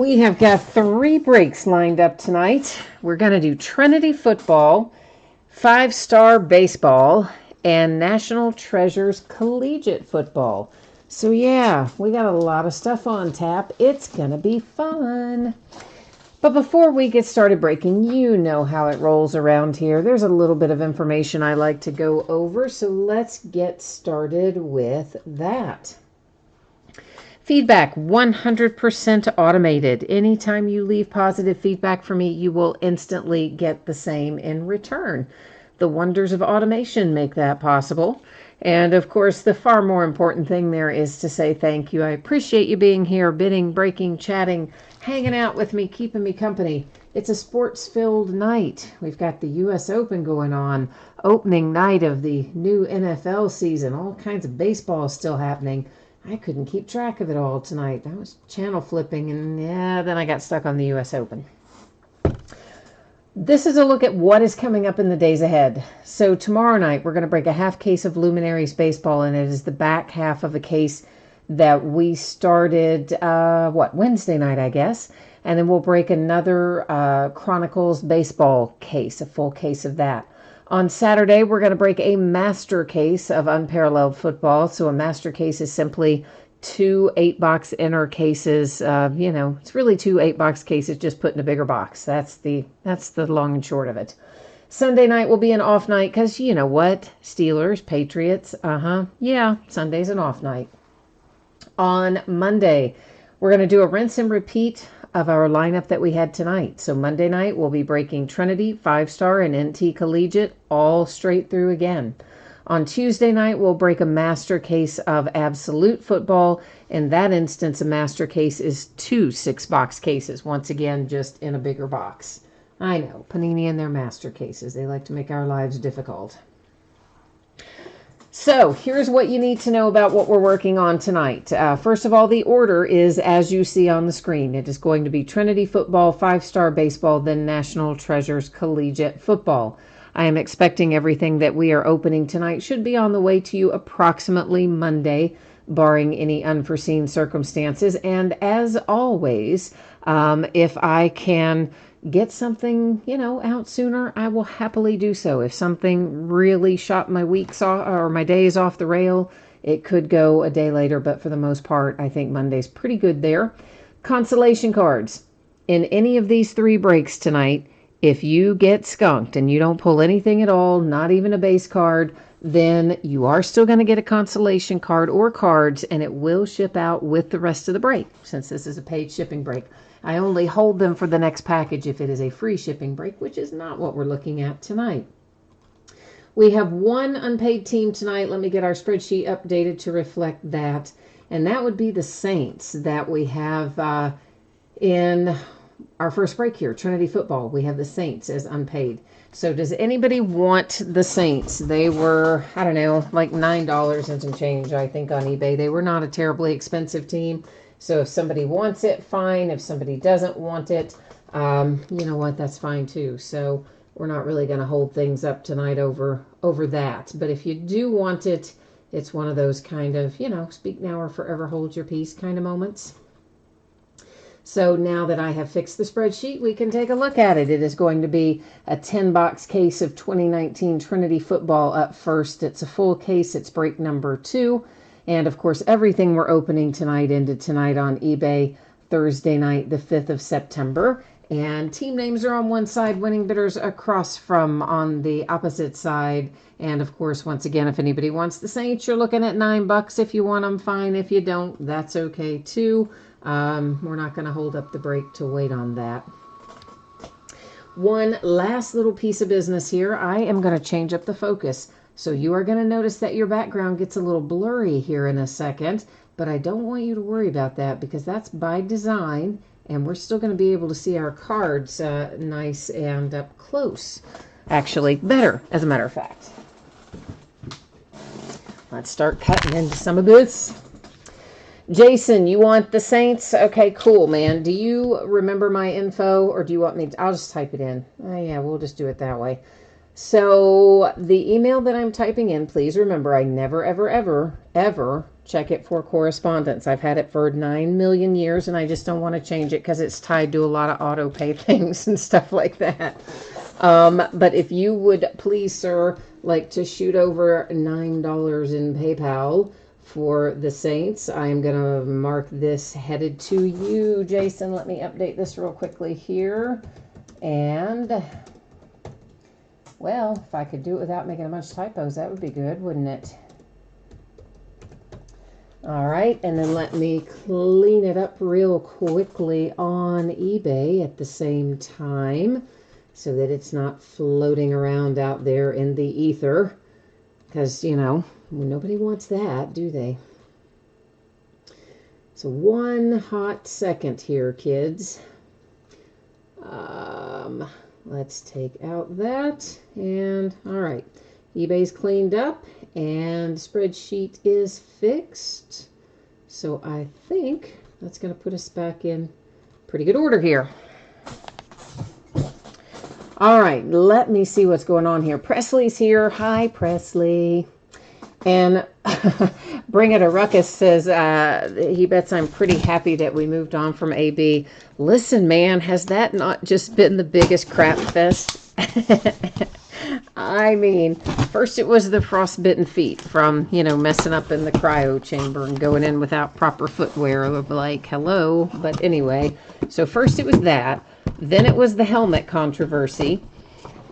We have got 3 breaks lined up tonight. We're going to do Trinity football, 5-star baseball, and National Treasures collegiate football. So yeah, we got a lot of stuff on tap. It's going to be fun. But before we get started breaking, you know how it rolls around here. There's a little bit of information I like to go over, so let's get started with that. Feedback, 100% automated. Anytime you leave positive feedback for me, you will instantly get the same in return. The wonders of automation make that possible. And of course, the far more important thing there is to say thank you. I appreciate you being here, bidding, breaking, chatting, hanging out with me, keeping me company. It's a sports-filled night. We've got the U.S. Open going on, opening night of the new NFL season, all kinds of baseball still happening. I couldn't keep track of it all tonight. I was channel flipping, and then I got stuck on the U.S. Open. This is a look at what is coming up in the days ahead. So tomorrow night, we're going to break a half case of Luminaries baseball, and it is the back half of a case that we started, Wednesday night, I guess. And then we'll break another Chronicles baseball case, a full case of that. On Saturday, we're going to break a master case of unparalleled football. So a master case is simply 2 8-box inner cases. It's really 2 8-box cases just put in a bigger box. That's the long and short of it. Sunday night will be an off night because you know what? Steelers, Patriots. Yeah, Sunday's an off night. On Monday, we're going to do a rinse and repeat of our lineup that we had tonight. So Monday night, we'll be breaking Trinity, 5-star, and NT Collegiate all straight through again. On Tuesday night, we'll break a master case of absolute football. In that instance, a master case is 2 6-box cases. Once again, just in a bigger box. I know, Panini and their master cases. They like to make our lives difficult. So here's what you need to know about what we're working on tonight. First of all, the order is as you see on the screen. It is going to be Trinity football, 5-star baseball, then National Treasures collegiate football. I am expecting everything that we are opening tonight should be on the way to you approximately Monday, barring any unforeseen circumstances. And as always, if I can get something, out sooner, I will happily do so. If something really shot my weeks off or my days off the rail, it could go a day later, but for the most part, I think Monday's pretty good there. Consolation cards. In any of these 3 breaks tonight, if you get skunked and you don't pull anything at all, not even a base card, then you are still going to get a consolation card or cards, and it will ship out with the rest of the break, since this is a paid shipping break. I only hold them for the next package if it is a free shipping break, which is not what we're looking at tonight. We have 1 unpaid team tonight. Let me get our spreadsheet updated to reflect that. And that would be the Saints that we have in our first break here, Trinity football. We have the Saints as unpaid. So does anybody want the Saints? They were, like $9 and some change, I think, on eBay. They were not a terribly expensive team. So if somebody wants it, fine. If somebody doesn't want it, you know what? That's fine too. So we're not really going to hold things up tonight over that. But if you do want it, it's one of those kind of, speak now or forever hold your peace kind of moments. So now that I have fixed the spreadsheet, we can take a look at it. It is going to be a 10-box case of 2019 Trinity football up first. It's a full case. It's break number 2. And, of course, everything we're opening tonight ended tonight on eBay, Thursday night, the 5th of September. And team names are on one side, winning bidders across from on the opposite side. And, of course, once again, if anybody wants the Saints, you're looking at $9. If you want them, fine. If you don't, that's okay, too. We're not going to hold up the break to wait on that. One last little piece of business here. I am going to change up the focus. So you are going to notice that your background gets a little blurry here in a second, but I don't want you to worry about that because that's by design, and we're still going to be able to see our cards nice and up close. Actually, better, as a matter of fact. Let's start cutting into some of this. Jason, you want the Saints? Okay, cool, man. Do you remember my info, or do you want me to? I'll just type it in. Yeah, we'll just do it that way. So the email that I'm typing in, please remember, I never, ever, ever, ever check it for correspondence. I've had it for 9 million years, and I just don't want to change it because it's tied to a lot of auto pay things and stuff like that. But if you would please, sir, like to shoot over $9 in PayPal for the Saints, I'm going to mark this headed to you, Jason. Let me update this real quickly here. And, well, if I could do it without making a bunch of typos, that would be good, wouldn't it? All right, and then let me clean it up real quickly on eBay at the same time so that it's not floating around out there in the ether, because, you know, nobody wants that, do they? So one hot second here, kids. Let's take out that, and all right, eBay's cleaned up and spreadsheet is fixed. So I think that's going to put us back in pretty good order here. All right, let me see what's going on here. Presley's here. Hi, Presley. And Bring It a Ruckus says he bets I'm pretty happy that we moved on from AB. Listen, man, has that not just been the biggest crap fest? I mean, first it was the frostbitten feet from, you know, messing up in the cryo chamber and going in without proper footwear. Like, hello. But anyway, so first it was that. Then it was the helmet controversy.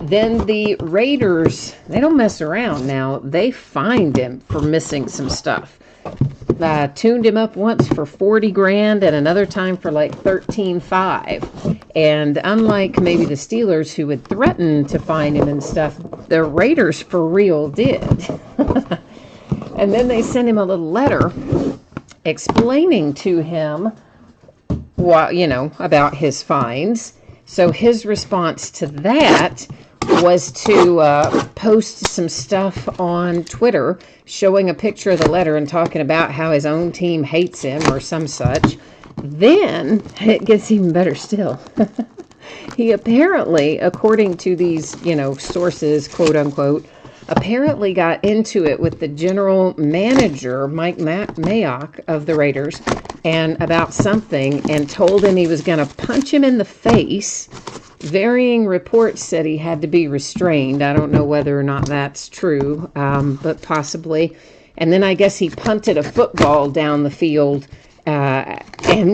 Then the Raiders, they don't mess around now. They fined him for missing some stuff. Tuned him up once for 40 grand and another time for like 13.5. And unlike maybe the Steelers who would threaten to fine him and stuff, the Raiders for real did. And then they sent him a little letter explaining to him what, you know, about his fines. So his response to that was to post some stuff on Twitter showing a picture of the letter and talking about how his own team hates him or some such. Then it gets even better still. He apparently, according to these, you know, sources, quote unquote, apparently got into it with the general manager, Mike Mayock of the Raiders, and about something, and told him he was going to punch him in the face. Varying reports said he had to be restrained. I don't know whether or not that's true, but possibly. And then I guess he punted a football down the field and,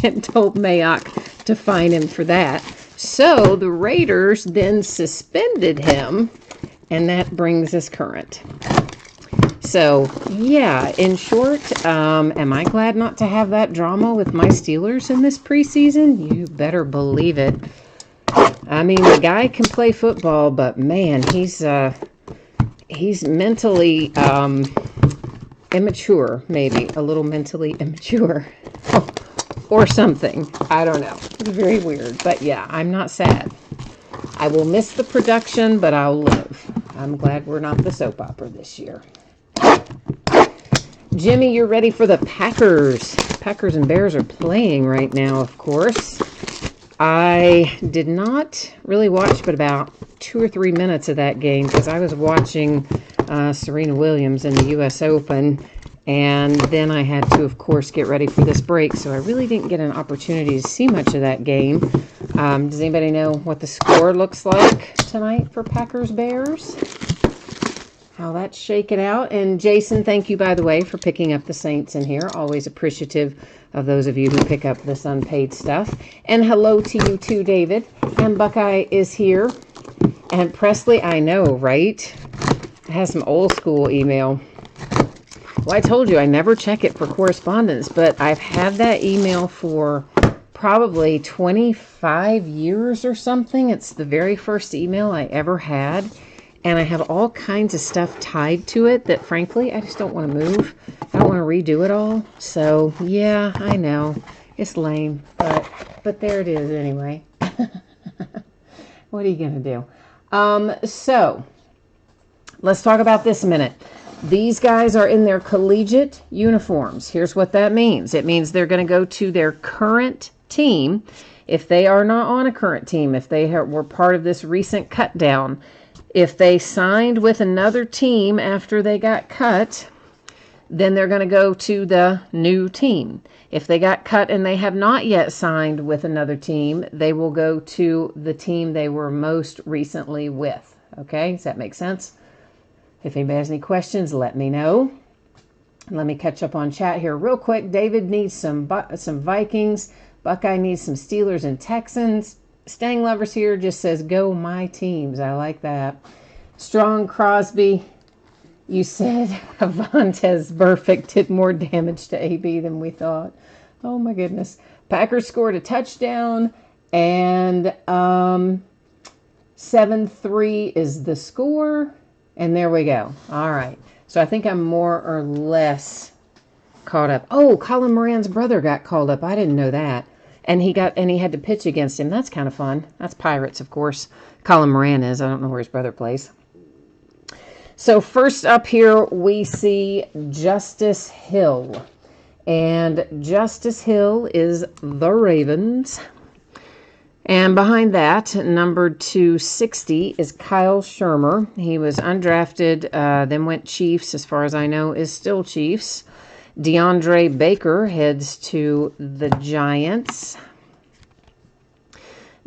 and told Mayock to fine him for that. So the Raiders then suspended him, and that brings us current. So, yeah, in short, am I glad not to have that drama with my Steelers in this preseason? You better believe it. I mean, the guy can play football, but man, he's mentally immature, maybe a little mentally immature or something. I don't know. It's very weird, but yeah, I'm not sad. I will miss the production, but I'll live. I'm glad we're not the soap opera this year. Jimmy, you're ready for the Packers. Packers and Bears are playing right now, of course. I did not really watch but about 2 or 3 minutes of that game because I was watching Serena Williams in the U.S. Open, and then I had to, of course, get ready for this break, so I really didn't get an opportunity to see much of that game. Does anybody know what the score looks like tonight for Packers-Bears? How that's shaken out. And Jason, thank you, by the way, for picking up the Saints in here. Always appreciative of those of you who pick up this unpaid stuff. And hello to you too, David. And Buckeye is here. And Presley, I know, right? Has some old school email. Well, I told you I never check it for correspondence, but I've had that email for probably 25 years or something. It's the very first email I ever had. And I have all kinds of stuff tied to it that, frankly, I just don't want to move. I don't want to redo it all. So, yeah, I know. It's lame. But there it is anyway. What are you going to do? So, let's talk about this a minute. These guys are in their collegiate uniforms. Here's what that means. It means they're going to go to their current team. If they are not on a current team, if they were part of this recent cut down, if they signed with another team after they got cut, then they're going to go to the new team. If they got cut and they have not yet signed with another team, they will go to the team they were most recently with. Okay, does that make sense? If anybody has any questions, let me know. Let me catch up on chat here real quick. David needs some Vikings. Buckeye needs some Steelers and Texans. Stang Lovers here just says, go my teams. I like that. Strong Crosby, you said Avantez Burfict did more damage to AB than we thought. Oh my goodness. Packers scored a touchdown, and 7-3 is the score. And there we go. All right. So I think I'm more or less caught up. Oh, Colin Moran's brother got called up. I didn't know that. And he had to pitch against him. That's kind of fun. That's Pirates, of course. Colin Moran is. I don't know where his brother plays. So first up here, we see Justice Hill. And Justice Hill is the Ravens. And behind that, numbered 260, is Kyle Shermer. He was undrafted, then went Chiefs, as far as I know, is still Chiefs. DeAndre Baker heads to the Giants.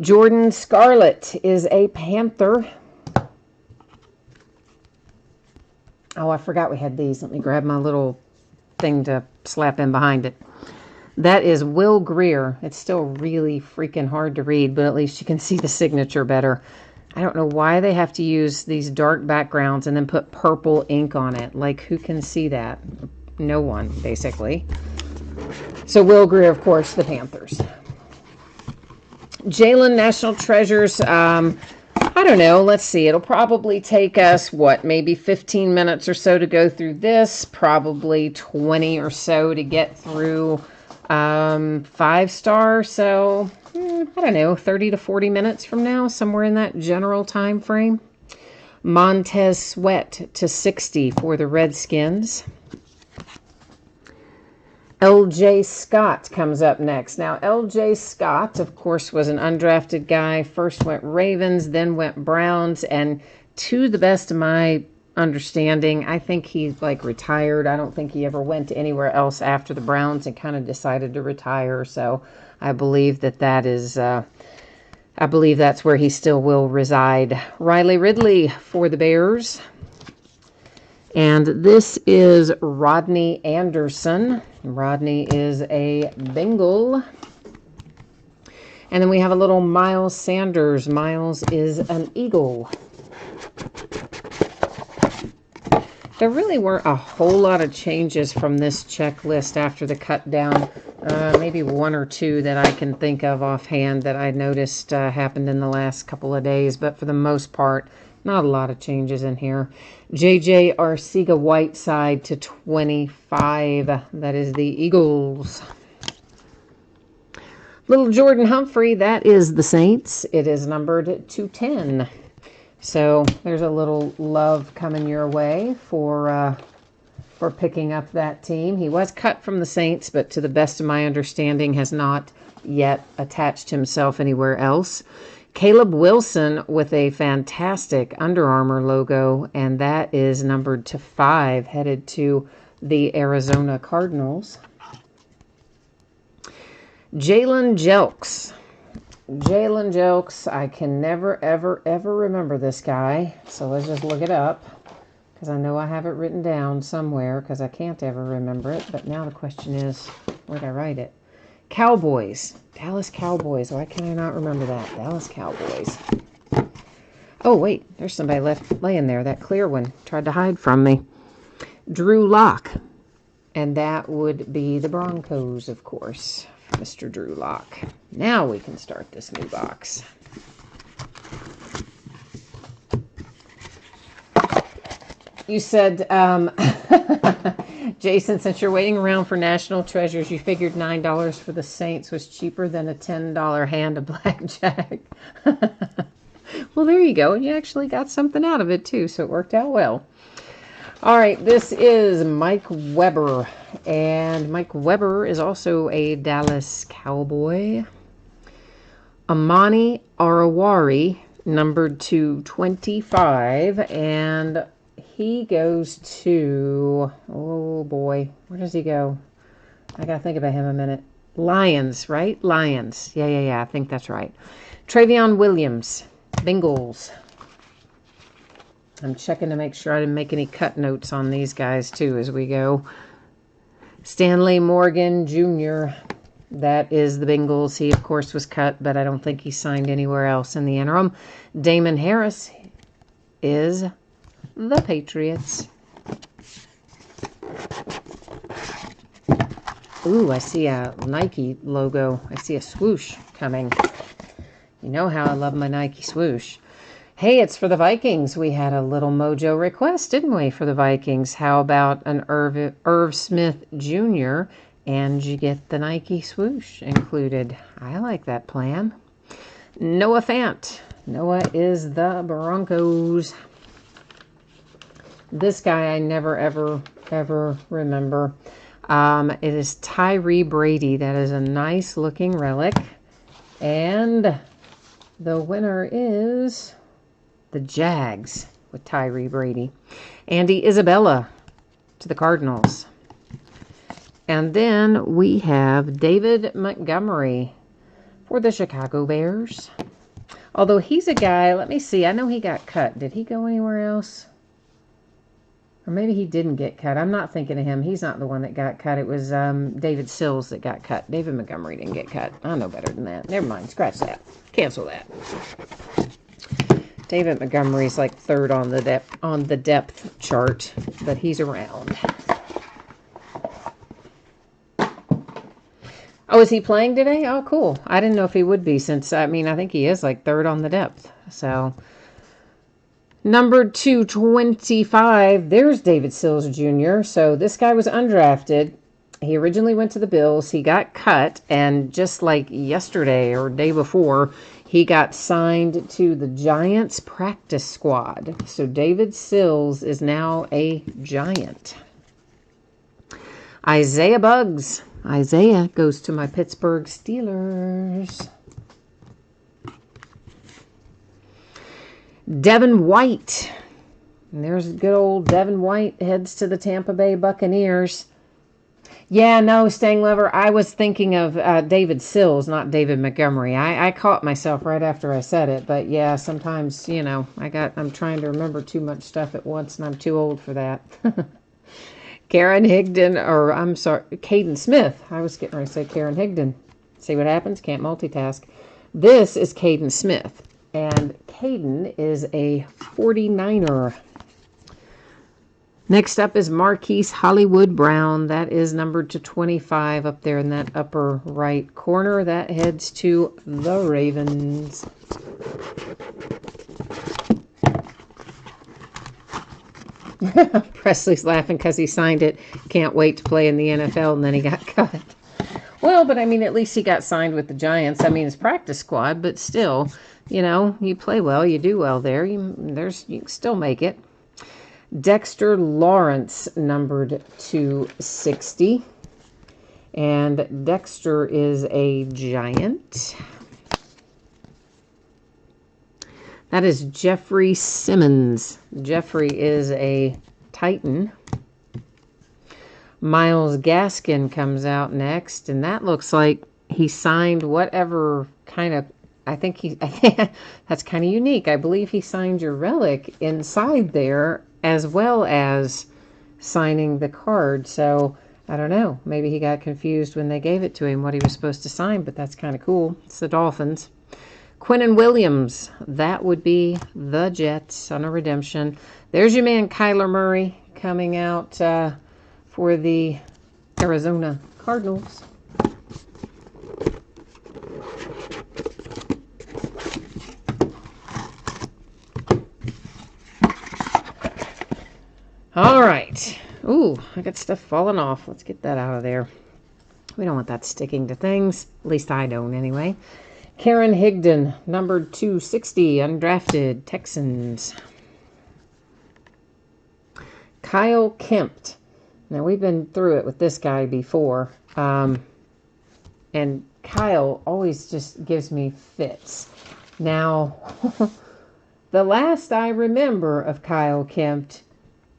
Jordan Scarlett is a Panther. Oh, I forgot we had these. Let me grab my little thing to slap in behind it. That is Will Greer. It's still really freaking hard to read, but at least you can see the signature better. I don't know why they have to use these dark backgrounds and then put purple ink on it. Like, who can see that? No one, basically. So Will Greer, of course, the Panthers. Jalen National Treasures. I don't know. Let's see. It'll probably take us, maybe 15 minutes or so to go through this. Probably 20 or so to get through 5-star. So, I don't know, 30 to 40 minutes from now, somewhere in that general time frame. Montez Sweat to 60 for the Redskins. L.J. Scott comes up next. Now, L.J. Scott, of course, was an undrafted guy. First went Ravens, then went Browns. And to the best of my understanding, I think he's retired. I don't think he ever went anywhere else after the Browns and kind of decided to retire. So I believe that is, I believe that's where he still will reside. Riley Ridley for the Bears. And this is Rodney Anderson. Rodney is a Bengal. And then we have a little Miles Sanders. Miles is an Eagle. There really weren't a whole lot of changes from this checklist after the cut down. Maybe one or two that I can think of offhand that I noticed happened in the last couple of days. But for the most part, not a lot of changes in here. J.J. Arcega-Whiteside to 25. That is the Eagles. Little Jordan Humphrey, that is the Saints. It is numbered to 10. So there's a little love coming your way for picking up that team. He was cut from the Saints, but to the best of my understanding has not yet attached himself anywhere else. Caleb Wilson with a fantastic Under Armour logo, and that is numbered to 5, headed to the Arizona Cardinals. Jalen Jelks. Jalen Jelks, I can never, ever, ever remember this guy, so let's just look it up, because I know I have it written down somewhere, because I can't ever remember it, but now the question is, where'd I write it? Cowboys. Dallas Cowboys. Why can I not remember that? Dallas Cowboys. Oh, wait. There's somebody left laying there. That clear one tried to hide from me. Drew Lock. And that would be the Broncos, of course. Mr. Drew Lock. Now we can start this new box. You said, Jason, since you're waiting around for National Treasures, you figured $9 for the Saints was cheaper than a $10 hand of blackjack. Well, there you go. And you actually got something out of it, too, so it worked out well. All right, this is Mike Weber. And Mike Weber is also a Dallas Cowboy. Amani Arawari, numbered to 25, and he goes to, oh boy, where does he go? I got to think about him a minute. Lions, right? Lions. Yeah. I think that's right. Travion Williams, Bengals. I'm checking to make sure I didn't make any cut notes on these guys, too, as we go. Stanley Morgan Jr., that is the Bengals. He, of course, was cut, but I don't think he signed anywhere else in the interim. Damon Harris is the Patriots. Ooh, I see a Nike logo. I see a swoosh coming. You know how I love my Nike swoosh. Hey, it's for the Vikings. We had a little mojo request, didn't we, for the Vikings? How about an Irv Smith Jr., and you get the Nike swoosh included. I like that plan. Noah Fant. Noah is the Broncos. This guy I never, ever remember. It is Tyree Brady. That is a nice looking relic. And the winner is the Jags with Tyree Brady. Andy Isabella to the Cardinals. And then we have David Montgomery for the Chicago Bears. Although he's a guy, let me see, I know he got cut. Did he go anywhere else? Or maybe he didn't get cut. I'm not thinking of him. He's not the one that got cut. It was David Sills that got cut. David Montgomery didn't get cut. I know better than that. Never mind. Scratch that. Cancel that. David Montgomery's like third on the depth chart, but he's around. Oh, is he playing today? Oh, cool. I didn't know if he would be since, I think he is like third on the depth. So, number 225, there's David Sills Jr. So this guy was undrafted. He originally went to the Bills. He got cut, and just like yesterday or day before, he got signed to the Giants practice squad. So David Sills is now a Giant. Isaiah Buggs. Isaiah goes to my Pittsburgh Steelers. Devin White. And there's good old Devin White heads to the Tampa Bay Buccaneers. Yeah, no, Stanglover, I was thinking of David Sills, not David Montgomery. I caught myself right after I said it, but yeah, sometimes, I'm trying to remember too much stuff at once, and I'm too old for that. Karen Higdon, Caden Smith. I was getting ready to say Karen Higdon. See what happens? Can't multitask. This is Caden Smith, and Caden is a 49er. Next up is Marquise Hollywood Brown. That is numbered to 25 up there in that upper right corner. That heads to the Ravens. Presley's laughing because he signed it. Can't wait to play in the NFL, and then he got cut. Well, but at least he got signed with the Giants. It's practice squad, but still, you play well, you do well there. You can still make it. Dexter Lawrence, numbered to 60. And Dexter is a Giant. That is Jeffrey Simmons. Jeffrey is a Titan. Myles Gaskin comes out next, and that looks like he signed whatever kind of, I think that's kind of unique. I believe he signed your relic inside there as well as signing the card. So, I don't know. Maybe he got confused when they gave it to him what he was supposed to sign, but that's kind of cool. It's the Dolphins. Quinnen Williams, that would be the Jets on a redemption. There's your man Kyler Murray coming out for the Arizona Cardinals. All right. Ooh, I got stuff falling off. Let's get that out of there. We don't want that sticking to things. At least I don't anyway. Karen Higdon, numbered 260, undrafted, Texans. Kyle Kempt. Now, we've been through it with this guy before. And Kyle always just gives me fits. Now, the last I remember of Kyle Kempt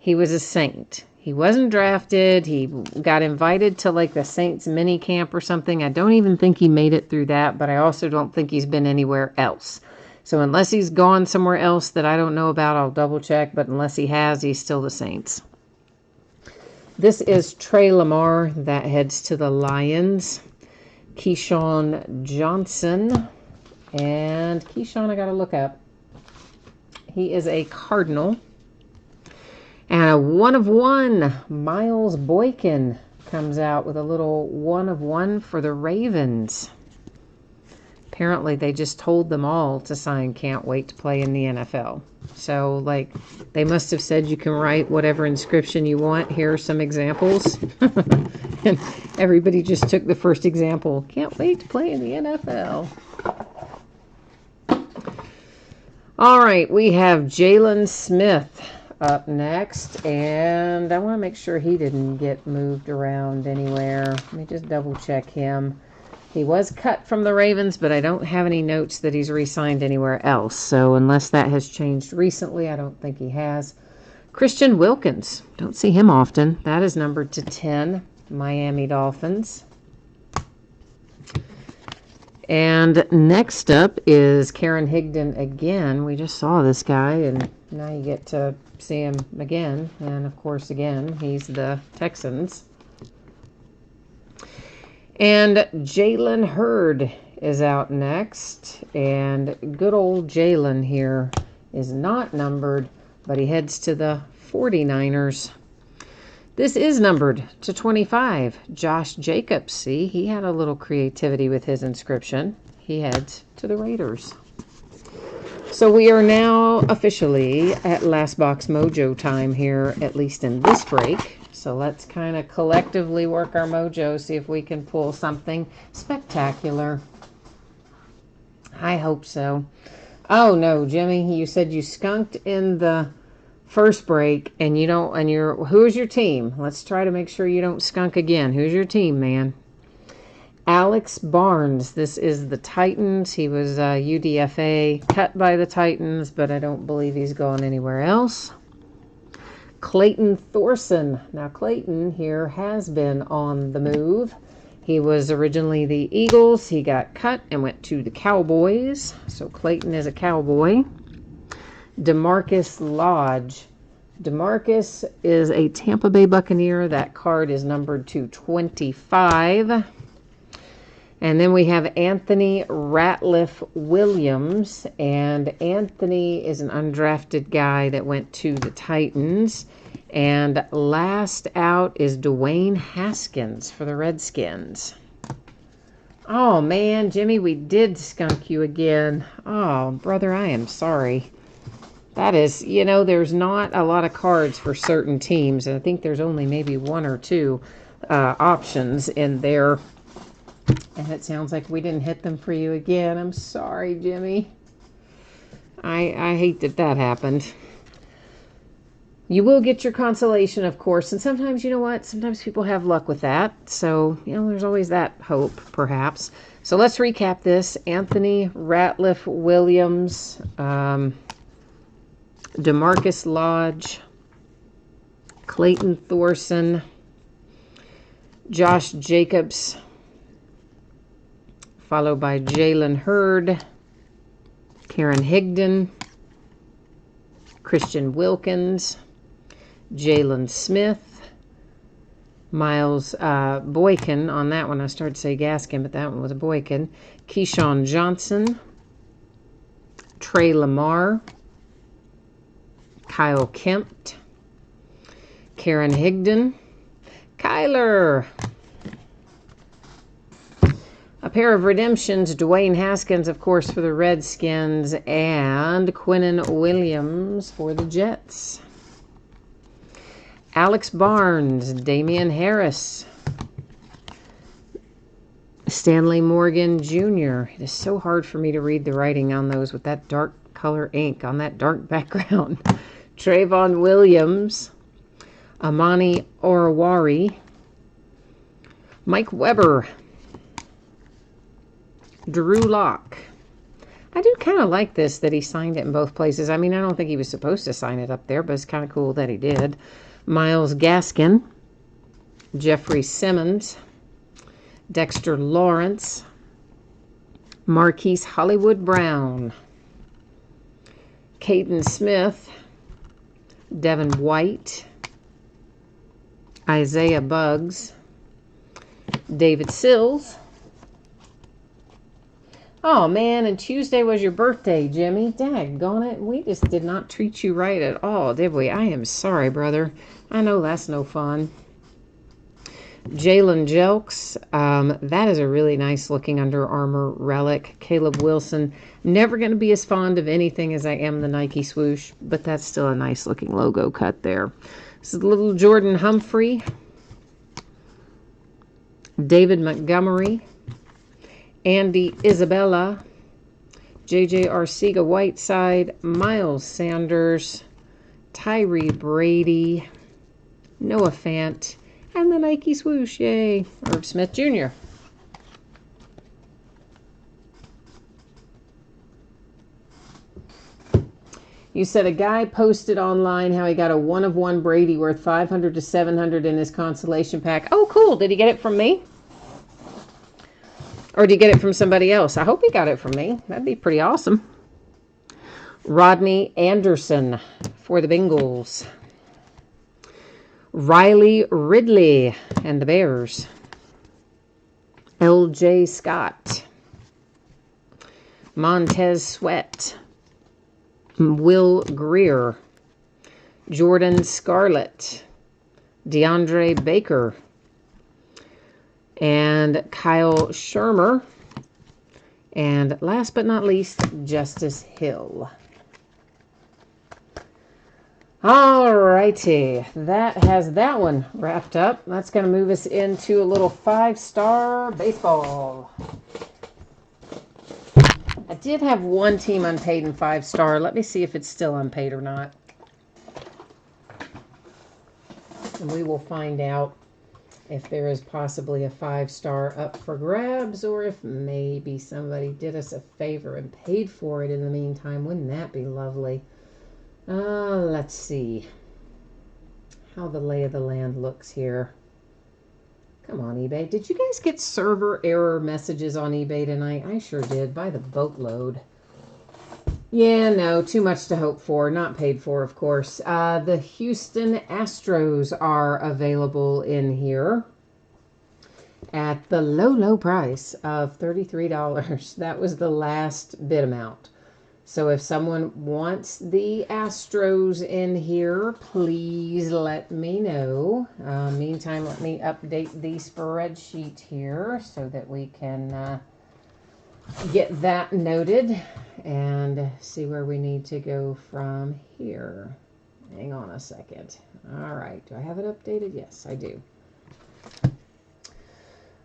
he was a Saint. He wasn't drafted. He got invited to like the Saints mini camp or something. I don't even think he made it through that, but I also don't think he's been anywhere else. So unless he's gone somewhere else that I don't know about, I'll double check. But unless he has, he's still the Saints. This is Trey Lamar. That heads to the Lions. Keyshawn Johnson. And Keyshawn, I got to look up. He is a Cardinal. And a 1 of 1. Miles Boykin comes out with a little 1 of 1 for the Ravens. Apparently, they just told them all to sign can't wait to play in the NFL. So, like, they must have said you can write whatever inscription you want. Here are some examples. And everybody just took the first example. Can't wait to play in the NFL. All right, we have Jalen Smith up next. And I want to make sure he didn't get moved around anywhere. Let me just double check him. He was cut from the Ravens, but I don't have any notes that he's re-signed anywhere else. So unless that has changed recently, I don't think he has. Christian Wilkins. Don't see him often. That is numbered to 10. Miami Dolphins. And next up is Karen Higdon again. We just saw this guy, and now you get to see him again. And, of course, again, he's the Texans. And Jalen Hurd is out next. And good old Jalen here is not numbered, but he heads to the 49ers. This is numbered to 25. Josh Jacobs. See, he had a little creativity with his inscription. He heads to the Raiders. So we are now officially at Last Box Mojo time here, at least in this break. So let's kind of collectively work our mojo, see if we can pull something spectacular. I hope so. Oh no, Jimmy, you said you skunked in the first break and you don't, and who's your team? Let's try to make sure you don't skunk again. Who's your team, man? Alex Barnes. This is the Titans. He was UDFA, cut by the Titans, but I don't believe he's going anywhere else. Clayton Thorson. Now, Clayton here has been on the move. He was originally the Eagles. He got cut and went to the Cowboys. So, Clayton is a Cowboy. DeMarcus Lodge. DeMarcus is a Tampa Bay Buccaneer. That card is numbered to 25. And then we have Anthony Ratliff Williams. And Anthony is an undrafted guy that went to the Titans. And last out is Dwayne Haskins for the Redskins. Oh, man, Jimmy, we did skunk you again. Oh, brother, I am sorry. That is, there's not a lot of cards for certain teams. And I think there's only maybe 1 or 2 options in there. And it sounds like we didn't hit them for you again. I'm sorry, Jimmy. I hate that happened. You will get your consolation, of course. And sometimes, you know what? Sometimes people have luck with that. So, there's always that hope, perhaps. So let's recap this. Anthony Ratliff Williams, DeMarcus Lodge, Clayton Thorson, Josh Jacobs, followed by Jalen Hurd, Karen Higdon, Christian Wilkins, Jalen Smith, Miles Boykin. On that one, I started to say Gaskin, but that one was a Boykin. Keyshawn Johnson, Trey Lamar, Kyle Kempt, Karen Higdon, Kyler. A pair of redemptions, Dwayne Haskins, of course, for the Redskins, and Quinnen Williams for the Jets. Alex Barnes, Damian Harris, Stanley Morgan Jr. It is so hard for me to read the writing on those with that dark color ink on that dark background. Trayvon Williams, Amani Oruwari, Mike Weber, Drew Lock, I do kind of like this that he signed it in both places. I mean, I don't think he was supposed to sign it up there, but it's kind of cool that he did. Miles Gaskin, Jeffrey Simmons, Dexter Lawrence, Marquise Hollywood Brown, Caden Smith, Devin White, Isaiah Buggs, David Sills. Oh man, and Tuesday was your birthday, Jimmy. Daggone it. We just did not treat you right at all, did we? I am sorry, brother. I know that's no fun. Jalen Jelks. That is a really nice looking Under Armour relic. Caleb Wilson. Never going to be as fond of anything as I am the Nike swoosh, but that's still a nice looking logo cut there. This is little Jordan Humphrey. David Montgomery. Andy Isabella. JJ Arcega Whiteside. Miles Sanders. Tyree Brady. Noah Fant. And the Nike swoosh, yay. Herb Smith Jr. You said a guy posted online how he got a 1-of-1 Brady worth 500 to 700 in his consolation pack. Oh, cool. Did he get it from me? Or did he get it from somebody else? I hope he got it from me. That'd be pretty awesome. Rodney Anderson for the Bengals. Riley Ridley and the Bears. L.J. Scott. Montez Sweat. Will Greer. Jordan Scarlett. DeAndre Baker. And Kyle Shermer. And last but not least, Justice Hill. Alrighty, that has that one wrapped up. That's going to move us into a little 5-star baseball. I did have one team unpaid in 5-star. Let me see if it's still unpaid or not. And we will find out if there is possibly a 5-star up for grabs, or if maybe somebody did us a favor and paid for it in the meantime. Wouldn't that be lovely? Let's see how the lay of the land looks here. Come on, eBay. Did you guys get server error messages on eBay tonight? I sure did, by the boatload. Yeah, no, too much to hope for. Not paid for, of course. The Houston Astros are available in here at the low, low price of $33. That was the last bid amount. So if someone wants the Astros in here, please let me know. Meantime, let me update the spreadsheet here so that we can get that noted and see where we need to go from here. Hang on a second. All right. Do I have it updated? Yes, I do.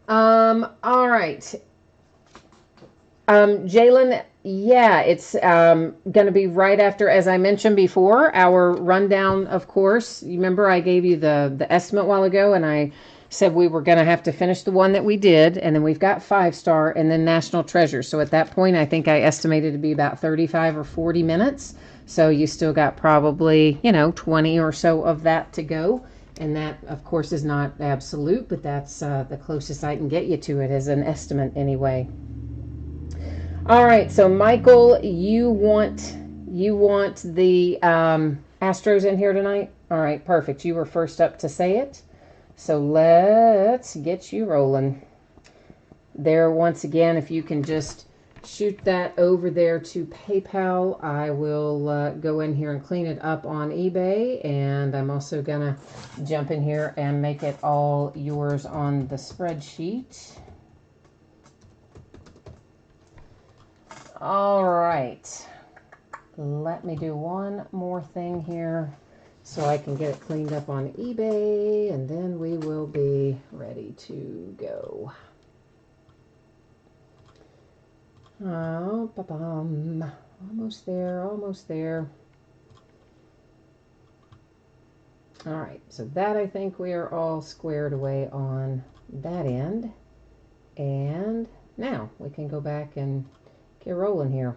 All right. Jalen, yeah, it's going to be right after, as I mentioned before, our rundown, of course. You remember I gave you the estimate a while ago, and I said we were going to have to finish the one that we did, and then we've got 5-star, and then National Treasure. So at that point, I think I estimated to be about 35 or 40 minutes. So you still got probably, 20 or so of that to go. And that, of course, is not absolute, but that's the closest I can get you to it as an estimate anyway. All right, so Michael, you want the Astros in here tonight? All right, perfect. You were first up to say it. So let's get you rolling. There, once again, if you can just shoot that over there to PayPal, I will go in here and clean it up on eBay. And I'm also going to jump in here and make it all yours on the spreadsheet. All right, let me do one more thing here so I can get it cleaned up on eBay, and then we will be ready to go. Oh, ba-bum. Almost there, almost there. All right, so that I think we are all squared away on that end. And now we can go back and get rolling here.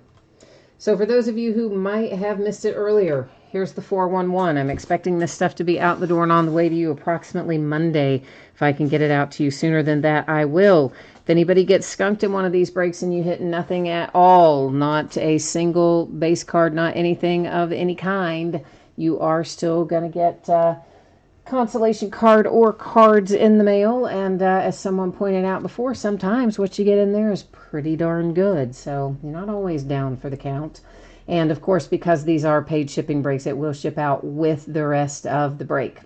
So for those of you who might have missed it earlier, here's the 411. I'm expecting this stuff to be out the door and on the way to you approximately Monday. If I can get it out to you sooner than that, I will. If anybody gets skunked in one of these breaks and you hit nothing at all, not a single base card, not anything of any kind, you are still going to get consolation card or cards in the mail. And as someone pointed out before, sometimes what you get in there is pretty darn good. So you're not always down for the count. And of course, because these are paid shipping breaks, it will ship out with the rest of the break.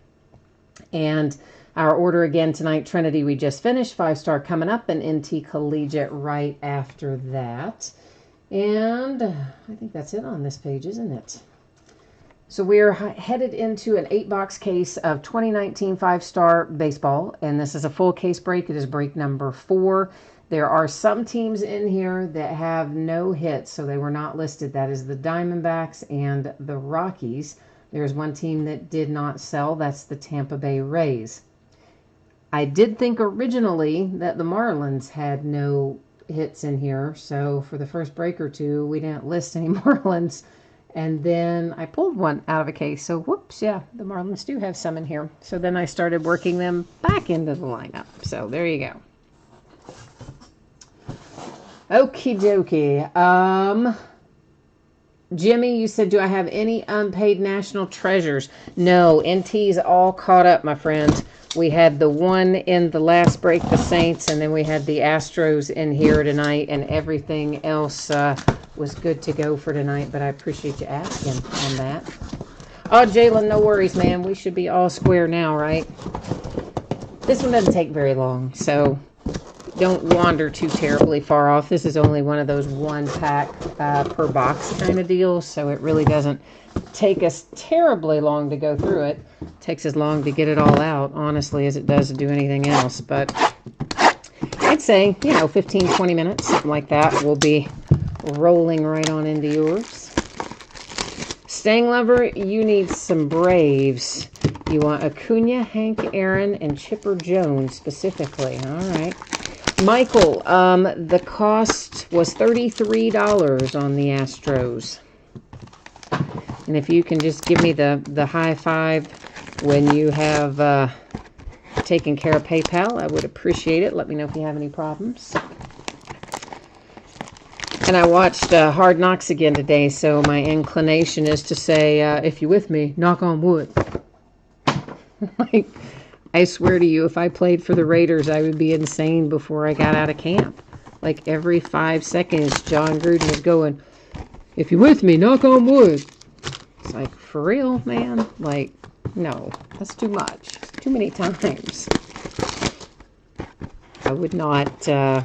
And our order again tonight, Trinity, we just finished. 5-star coming up, and NT Collegiate right after that. And I think that's it on this page, isn't it? So we're headed into an 8-box case of 2019 5-star baseball, and this is a full case break. It is break number 4. There are some teams in here that have no hits, so they were not listed. That is the Diamondbacks and the Rockies. There's one team that did not sell. That's the Tampa Bay Rays. I did think originally that the Marlins had no hits in here, so for the first break or two, we didn't list any Marlins. And then I pulled one out of a case. So, whoops, yeah, the Marlins do have some in here. So then I started working them back into the lineup. So there you go. Okie dokie. Jimmy, you said, do I have any unpaid national treasures? No, NT's all caught up, my friend. We had the one in the last break, the Saints, and then we had the Astros in here tonight, and everything else was good to go for tonight, but I appreciate you asking on that. Oh, Jalen, no worries, man. We should be all square now, right? This one doesn't take very long, so don't wander too terribly far off. This is only one of those 1-pack per box kind of deals, so it really doesn't take us terribly long to go through it. It takes as long to get it all out, honestly, as it does to do anything else. But I'd say, 15, 20 minutes, something like that. We'll be rolling right on into yours. Stang Lover, you need some Braves. You want Acuna, Hank Aaron, and Chipper Jones specifically. All right. Michael, the cost was $33 on the Astros. And if you can just give me the high five when you have taken care of PayPal, I would appreciate it. Let me know if you have any problems. And I watched Hard Knocks again today, so my inclination is to say, if you're with me, knock on wood. Like, I swear to you, if I played for the Raiders, I would be insane before I got out of camp. Like, every 5 seconds, John Gruden is going, if you're with me, knock on wood. It's like, for real, man? Like, no, that's too much. Too many times. I would not, I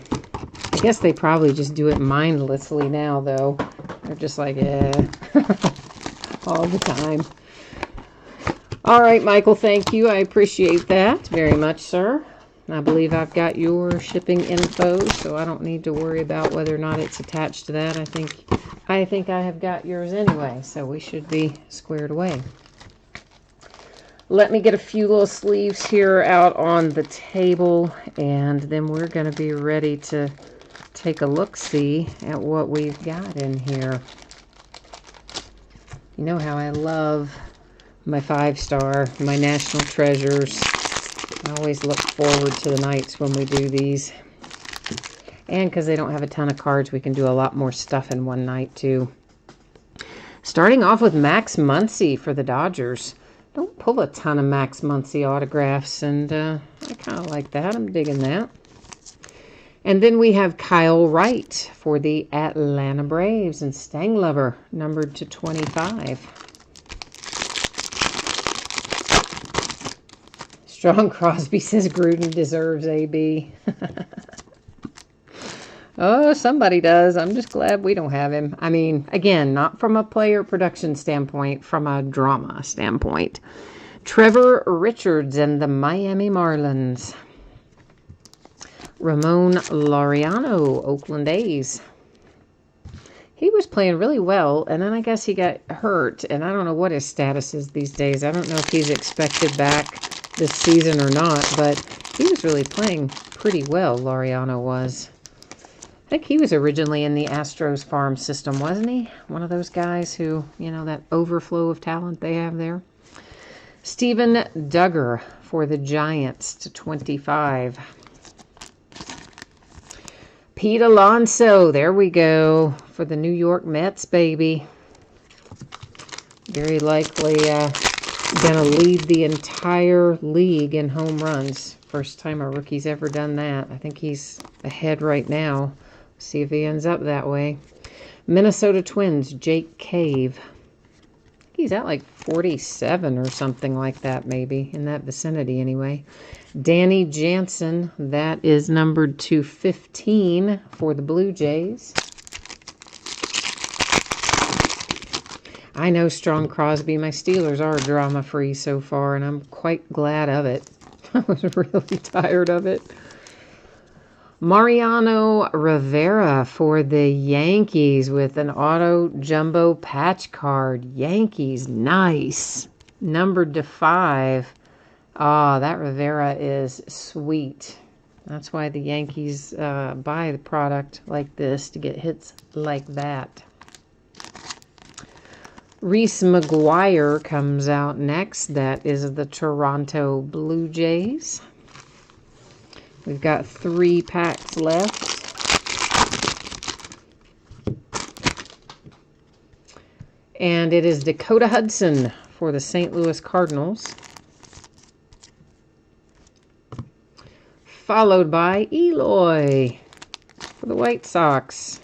guess they probably just do it mindlessly now, though. They're just like, all the time. All right, Michael, thank you. I appreciate that very much, sir. I believe I've got your shipping info, so I don't need to worry about whether or not it's attached to that. I think I have got yours anyway, so we should be squared away. Let me get a few little sleeves here out on the table, and then we're going to be ready to take a look-see at what we've got in here. You know how I love my 5-star, my national treasures. I always look forward to the nights when we do these. And because they don't have a ton of cards, we can do a lot more stuff in one night, too. Starting off with Max Muncy for the Dodgers. Don't pull a ton of Max Muncy autographs, and I kind of like that. I'm digging that. And then we have Kyle Wright for the Atlanta Braves, and Stang Lover, numbered to 25. Strong Crosby says Gruden deserves AB. Oh, somebody does. I'm just glad we don't have him. I mean, again, not from a player production standpoint, from a drama standpoint. Trevor Richards and the Miami Marlins. Ramon Laureano, Oakland A's. He was playing really well, and then I guess he got hurt, and I don't know what his status is these days. I don't know if he's expected back this season or not, but he was really playing pretty well, Laureano was. I think he was originally in the Astros farm system, wasn't he? One of those guys who, you know, that overflow of talent they have there. Steven Duggar for the Giants /25. Pete Alonso, there we go, for the New York Mets, baby. Very likely going to lead the entire league in home runs. First time a rookie's ever done that. I think he's ahead right now. See if he ends up that way. Minnesota Twins, Jake Cave. He's at like 47 or something like that, maybe. In that vicinity, anyway. Danny Jansen, that is numbered /15 for the Blue Jays. I know Strong Crosby. My Steelers are drama-free so far, and I'm quite glad of it. I was really tired of it. Mariano Rivera for the Yankees with an auto jumbo patch card. Yankees, nice. Numbered /5. Ah, that Rivera is sweet. That's why the Yankees buy the product like this, to get hits like that. Reese McGuire comes out next. That is the Toronto Blue Jays. We've got 3 packs left. And it is Dakota Hudson for the St. Louis Cardinals. Followed by Eloy for the White Sox.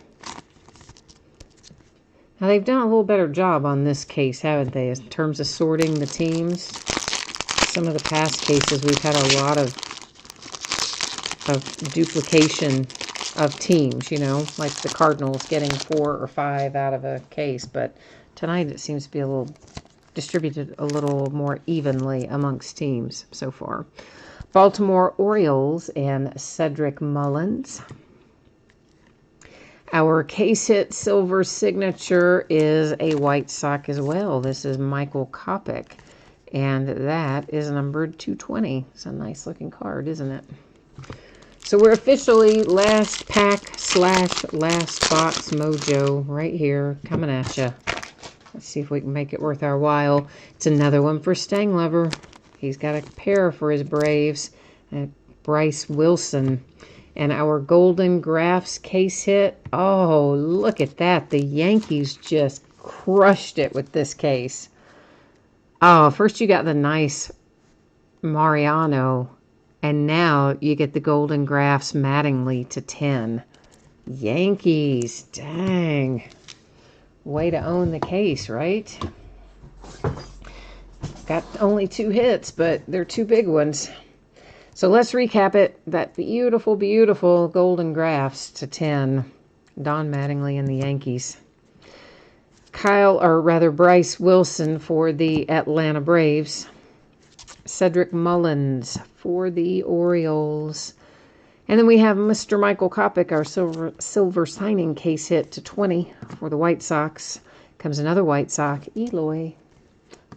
Now, they've done a little better job on this case, haven't they, in terms of sorting the teams? Some of the past cases, we've had a lot of duplication of teams, you know, like the Cardinals getting 4 or 5 out of a case. But tonight it seems to be a little distributed a little more evenly amongst teams so far. Baltimore Orioles and Cedric Mullins. Our case hit silver signature is a White Sox as well. This is Michael Kopech, and that is numbered /220. It's a nice looking card, isn't it? So we're officially last pack / last box mojo right here, coming at you. Let's see if we can make it worth our while. It's another one for Stang Lover. He's got a pair for his Braves. Bryce Wilson. And our Golden Graphs case hit. Oh, look at that. The Yankees just crushed it with this case. Oh, first you got the nice Mariano. And now you get the Golden Graphs Mattingly /10. Yankees. Dang. Way to own the case, right? Got only 2 hits, but they're 2 big ones. So let's recap it. That beautiful, beautiful Golden Graphs /10. Don Mattingly and the Yankees. Bryce Wilson for the Atlanta Braves. Cedric Mullins for the Orioles. And then we have Mr. Michael Kopech, our silver signing case hit /20 for the White Sox. Comes another White Sox, Eloy.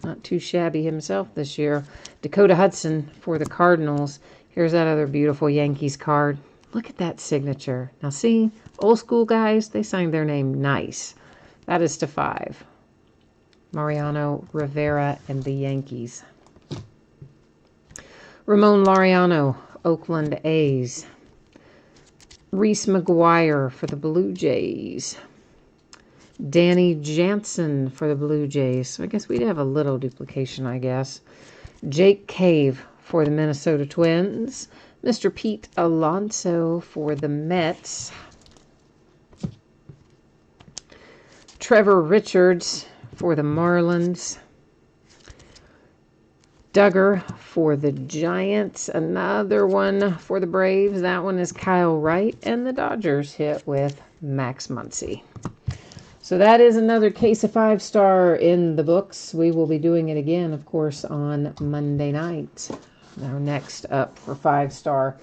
Not too shabby himself this year. Dakota Hudson for the Cardinals. Here's that other beautiful Yankees card. Look at that signature. Now see, old school guys, they signed their name nice. That is /5. Mariano Rivera and the Yankees. Ramon Laureano, Oakland A's. Reese McGuire for the Blue Jays. Danny Jansen for the Blue Jays. So I guess we'd have a little duplication, I guess. Jake Cave for the Minnesota Twins. Mr. Pete Alonso for the Mets. Trevor Richards for the Marlins. Duggar for the Giants. Another one for the Braves. That one is Kyle Wright. And the Dodgers hit with Max Muncy. So that is another case of 5-star in the books. We will be doing it again, of course, on Monday night. Our next up for 5-star.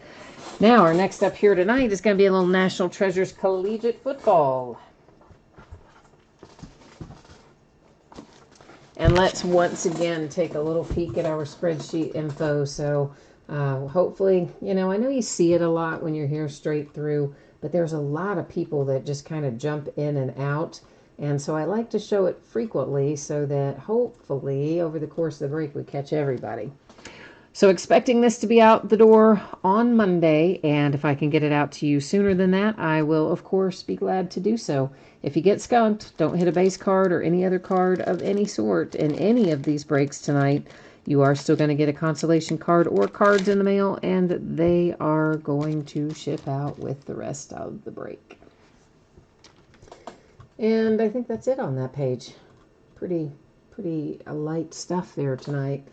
Now, our next up here tonight is going to be a little National Treasures Collegiate Football. And let's once again take a little peek at our spreadsheet info. So hopefully, you know, I know you see it a lot when you're here straight through, but there's a lot of people that just kind of jump in and out. And so I like to show it frequently so that hopefully over the course of the break we catch everybody. So expecting this to be out the door on Monday, and if I can get it out to you sooner than that, I will, of course, be glad to do so. If you get skunked, don't hit a base card or any other card of any sort in any of these breaks tonight. You are still going to get a consolation card or cards in the mail, and they are going to ship out with the rest of the break. And I think that's it on that page. Pretty light stuff there tonight.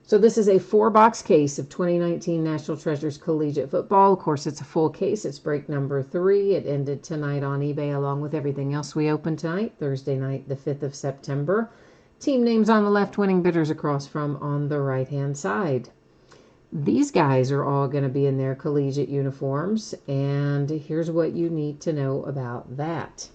So this is a 4-box case of 2019 National Treasures Collegiate Football. Of course, it's a full case. It's break number 3. It ended tonight on eBay along with everything else we opened tonight, Thursday night, the 5th of September. Team names on the left, winning bidders across from on the right-hand side. These guys are all going to be in their collegiate uniforms, and here's what you need to know about that.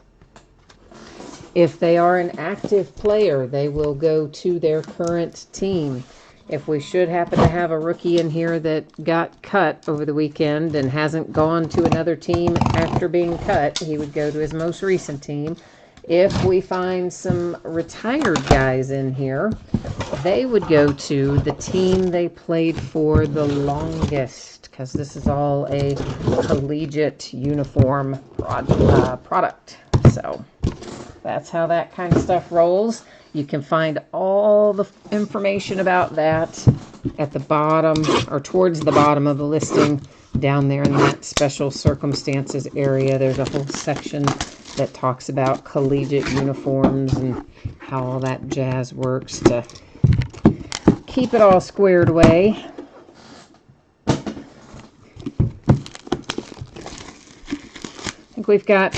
If they are an active player, they will go to their current team. If we should happen to have a rookie in here that got cut over the weekend and hasn't gone to another team after being cut, he would go to his most recent team. If we find some retired guys in here, they would go to the team they played for the longest, because this is all a collegiate uniform product. So that's how that kind of stuff rolls. You can find all the information about that at the bottom or towards the bottom of the listing down there in that special circumstances area. There's a whole section that talks about collegiate uniforms and how all that jazz works to keep it all squared away. I think we've got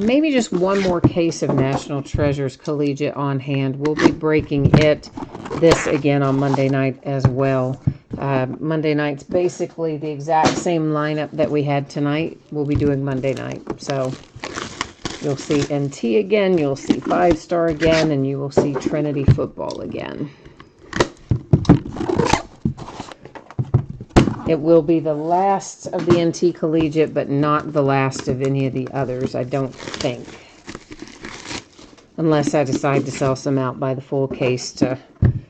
maybe just one more case of National Treasures Collegiate on hand. We'll be breaking this again on Monday night as well. Monday night's basically the exact same lineup that we had tonight. We'll be doing Monday night. So you'll see NT again, you'll see 5-star again, and you will see Trinity football again. It will be the last of the NT Collegiate, but not the last of any of the others, I don't think. Unless I decide to sell some out by the full case to